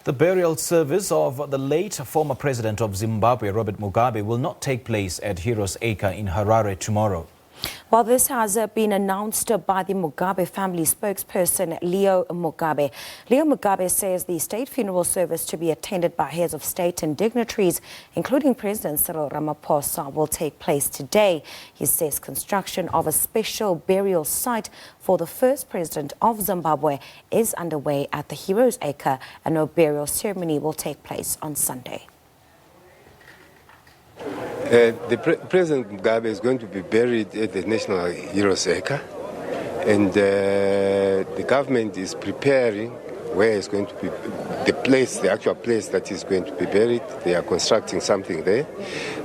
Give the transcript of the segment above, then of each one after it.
The burial service of the late former president of Zimbabwe, Robert Mugabe, will not take place at Heroes Acre in Harare tomorrow. Well, this has been announced by the Mugabe family spokesperson, Leo Mugabe. Leo Mugabe says the state funeral service to be attended by heads of state and dignitaries, including President Cyril Ramaphosa, will take place today. He says construction of a special burial site for the first president of Zimbabwe is underway at the Heroes Acre, and no burial ceremony will take place on Sunday. President Mugabe is going to be buried at the National Heroes Acre, and the government is preparing where it's going to be the actual place that is going to be buried. They are constructing something there,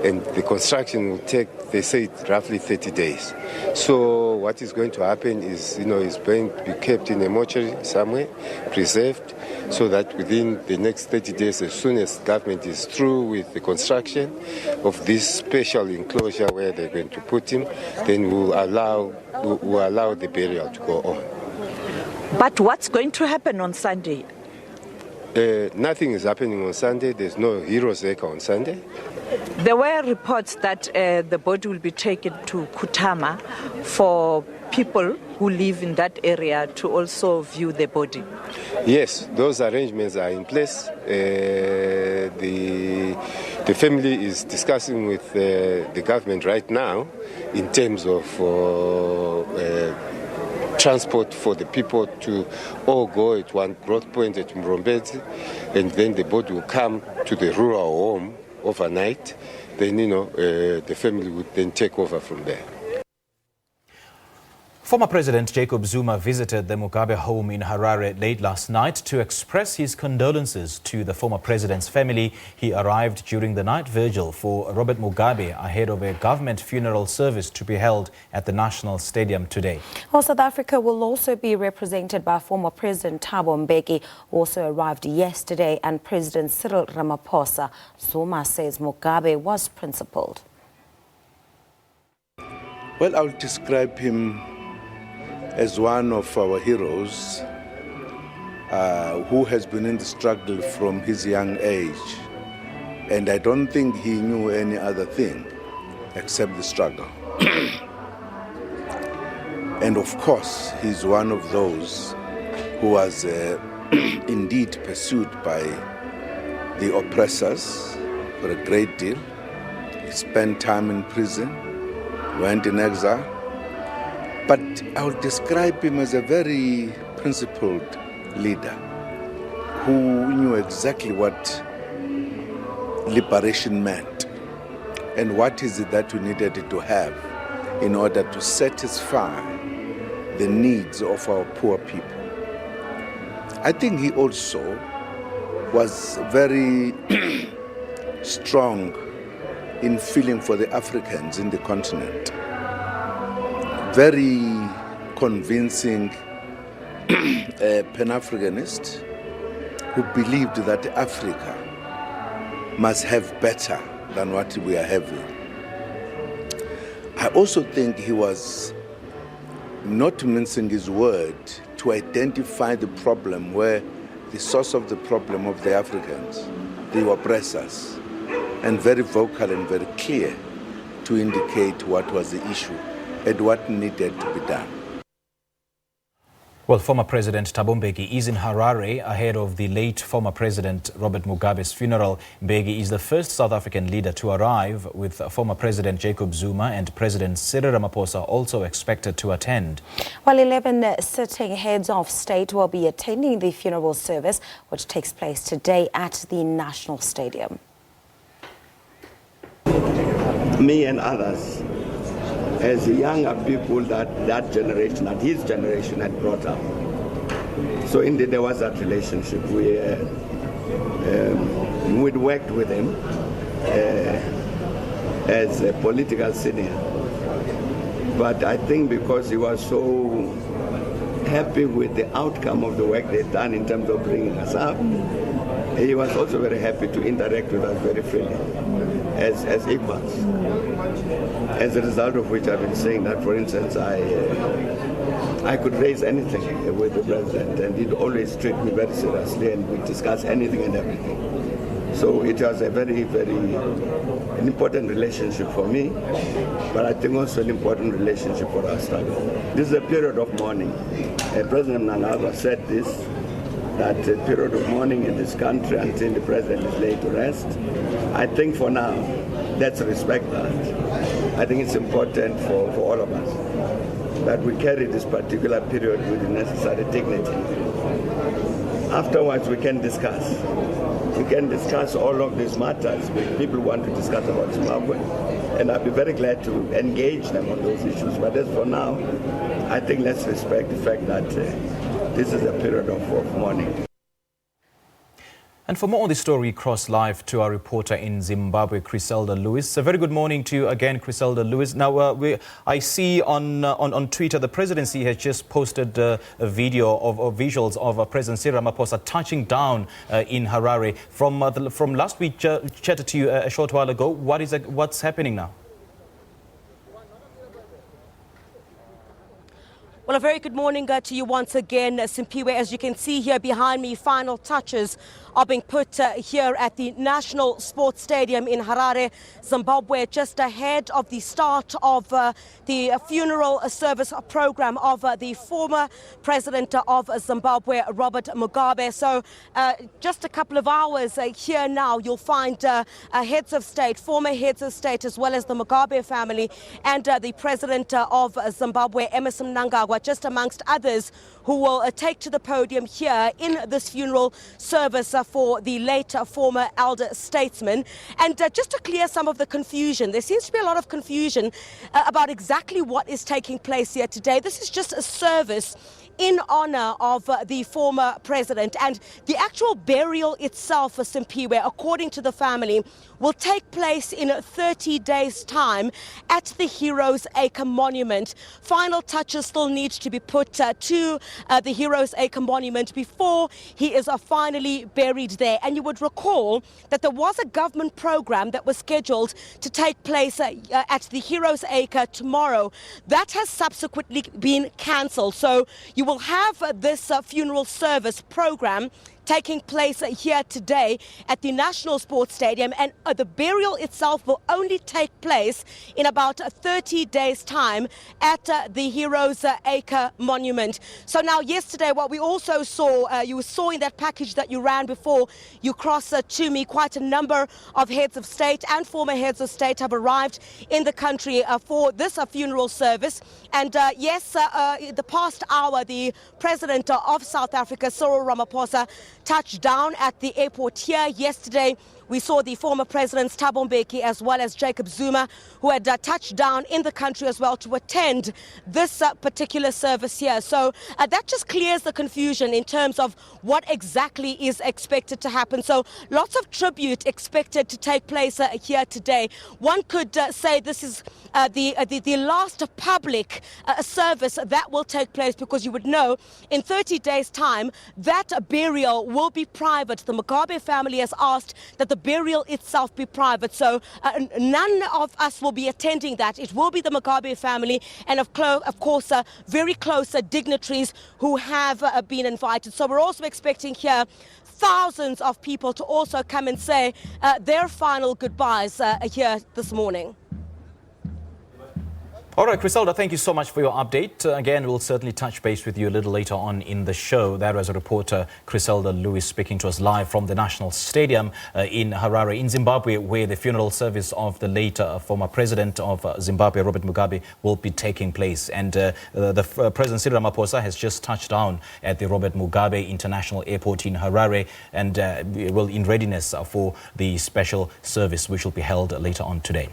and the construction will take, they say, roughly 30 days. So what is going to happen is, it's going to be kept in a mortuary somewhere, preserved, so that within the next 30 days, as soon as government is through with the construction of this special enclosure where they're going to put him, then we'll allow the burial to go on. But what's going to happen on Sunday? Nothing is happening on Sunday. There's no Heroes Acre on Sunday. There were reports that the body will be taken to Kutama for people who live in that area to also view the body. Yes, those arrangements are in place. The family is discussing with the government right now in terms of transport for the people to all go at one growth point at Mrombezi, and then the body will come to the rural home overnight. Then, the family would then take over from there. Former President Jacob Zuma visited the Mugabe home in Harare late last night to express his condolences to the former president's family. He arrived during the night vigil for Robert Mugabe ahead of a government funeral service to be held at the National Stadium today. Well, South Africa will also be represented by former President Thabo Mbeki, who also arrived yesterday, and President Cyril Ramaphosa. Zuma says Mugabe was principled. Well, I'll describe him as one of our heroes who has been in the struggle from his young age. And I don't think he knew any other thing except the struggle. And of course, he's one of those who was indeed pursued by the oppressors for a great deal. He spent time in prison, went in exile. But I would describe him as a very principled leader who knew exactly what liberation meant and what is it that we needed to have in order to satisfy the needs of our poor people. I think he also was very strong in feeling for the Africans in the continent. Very convincing Pan-Africanist who believed that Africa must have better than what we are having. I also think he was not mincing his word to identify the problem, where the source of the problem of the Africans, the oppressors, and very vocal and very clear to indicate what was the issue and what needed to be done. Well, former President Thabo Mbeki is in Harare ahead of the late former President Robert Mugabe's funeral. Mbeki is the first South African leader to arrive, with former President Jacob Zuma and President Cyril Ramaphosa also expected to attend. Well, 11 sitting heads of state will be attending the funeral service, which takes place today at the National Stadium. Me and others, as younger people that generation, that his generation had brought up. So indeed there was that relationship. We'd worked with him as a political senior. But I think because he was so happy with the outcome of the work they'd done in terms of bringing us up, he was also very happy to interact with us very freely, as equals. As a result of which I've been saying that, for instance, I could raise anything with the president, and he'd always treat me very seriously, and we discuss anything and everything. So it was a very, very an important relationship for me, but I think also an important relationship for our struggle. This is a period of mourning. President Mnangagwa said this, that a period of mourning in this country until the president is laid to rest. I think for now, let's respect that. I think it's important for all of us that we carry this particular period with the necessary dignity. Afterwards, we can discuss. We can discuss all of these matters with people who want to discuss about Zimbabwe, and I'll be very glad to engage them on those issues. But as for now, I think let's respect the fact that this is a period of mourning. And for more on this story, cross live to our reporter in Zimbabwe, Criselda Lewis. A very good morning to you again, Criselda Lewis. Now, I see on Twitter the presidency has just posted a video of visuals of President Cyril Ramaphosa touching down in Harare. From last week, chatted to you a short while ago. What's happening now? Well, a very good morning to you once again, Simpiwe. As you can see here behind me, final touches are being put here at the National Sports Stadium in Harare, Zimbabwe, just ahead of the start of the funeral service program of the former president of Zimbabwe, Robert Mugabe. So just a couple of hours here now, you'll find heads of state, former heads of state, as well as the Mugabe family and the president of Zimbabwe, Emmerson Mnangagwa, just amongst others, who will take to the podium here in this funeral service for the late former elder statesman. And just to clear some of the confusion, there seems to be a lot of confusion about exactly what is taking place here today. This is just a service in honor of the former president, and the actual burial itself for Simpiwe, according to the family, will take place in 30 days' time at the Heroes Acre monument. Final touches still need to be put to the Heroes Acre monument before he is finally buried there. And you would recall that there was a government program that was scheduled to take place at the Heroes Acre tomorrow. That has subsequently been cancelled. So you will have this funeral service program taking place here today at the National Sports Stadium, and the burial itself will only take place in about 30 days' time at the Heroes Acre monument. So now yesterday, what we also saw, you saw in that package that you ran before you crossed to me, quite a number of heads of state and former heads of state have arrived in the country for this funeral service. And yes, the past hour, the President of South Africa, Cyril Ramaphosa, touched down at the airport here yesterday. We saw the former presidents Thabo Mbeki as well as Jacob Zuma, who had touched down in the country as well to attend this particular service here. So that just clears the confusion in terms of what exactly is expected to happen. So lots of tribute expected to take place here today. One could say this is the last public service that will take place, because you would know in 30 days' time that burial will be private. The Mugabe family has asked that the burial itself be private, so none of us will be attending that. It will be the Mugabe family and of course very close dignitaries who have been invited. So we're also expecting here thousands of people to also come and say their final goodbyes here this morning. All right, Criselda, thank you so much for your update. Again, we'll certainly touch base with you a little later on in the show. That was a reporter, Criselda Lewis, speaking to us live from the National Stadium in Harare, in Zimbabwe, where the funeral service of the late former president of Zimbabwe, Robert Mugabe, will be taking place. And the President Cyril Ramaphosa has just touched down at the Robert Mugabe International Airport in Harare, and will in readiness for the special service which will be held later on today.